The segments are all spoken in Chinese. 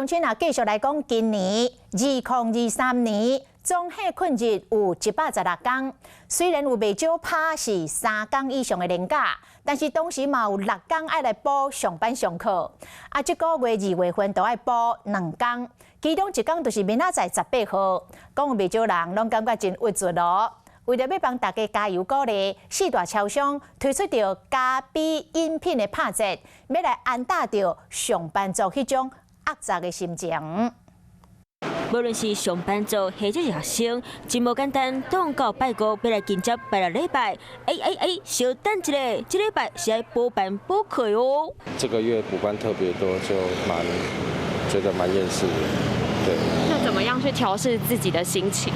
乡亲啊，继续来讲，今年2023年总下困日有116天，虽然有未少拍是3天以上的年假，但是同时嘛有6天爱来补上班上课。啊，这个月2月份都爱补2天，其中1天就是明仔载18号。讲有未少人拢感觉真郁卒咯。为了要帮大家加油鼓励，四大超商推出着咖啡饮品的拍折，要来安打着上班族迄种压榨的心情。无论是上班族或者是学生，真无简单。当到拜五要来迎接拜六礼拜，稍等一下，这礼拜是要补班补课哦。这个月补班特别多，就觉得蛮厌世的。对。那怎么样去调试自己的心情？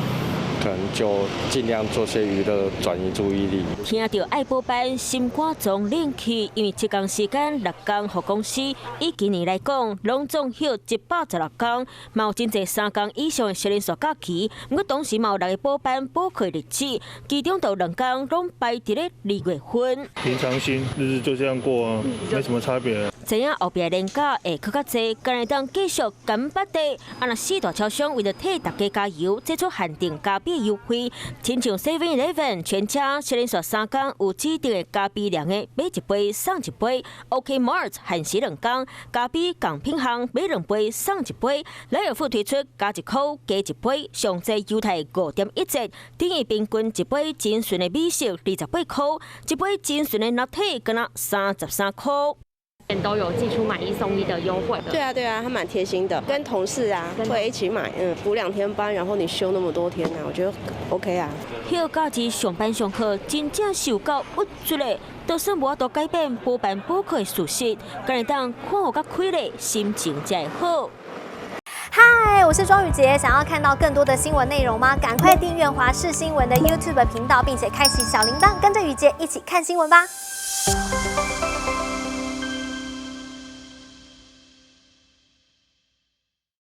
可能就尽量做些娱乐，转移注意力。听到爱补班，心肝总冷气，因为这工时间6天，互公司以今年来讲，拢总休116天，嘛有真侪3天以上的小连续假期。不过同时嘛有6个补班补课日子，其中有2天拢排伫咧2月份。平常心，日子就这样过啊，没什么差别。知影后壁年假会搁较济，今日当继续干巴地。啊，若四大超商为了替大家加油，推出限定咖啡优惠，亲像 7-Eleven 全家小连续3天有指定的咖啡量的，买1杯送1杯。OK Mart 限时2天，咖啡共品项买2杯送1杯。莱尔富推出加1块加1杯，上济优待5.1折，等于平均1杯真纯的美式28块，1杯真纯的拿铁敢若33块。都有寄出买1送1的优惠。对啊，他蛮贴心的，跟同事啊会一起买，补2天班，然后你休那么多天啊，我觉得 OK 啊。休假日上班上课，真正是有够郁卒嘞！就算无法度改变补班补课的事实，今日当看好甲开咧，心情才会好。嗨，我是庄宇杰，想要看到更多的新闻内容吗？赶快订阅华视新闻的 YouTube 频道，并且开启小铃铛，跟着宇杰一起看新闻吧。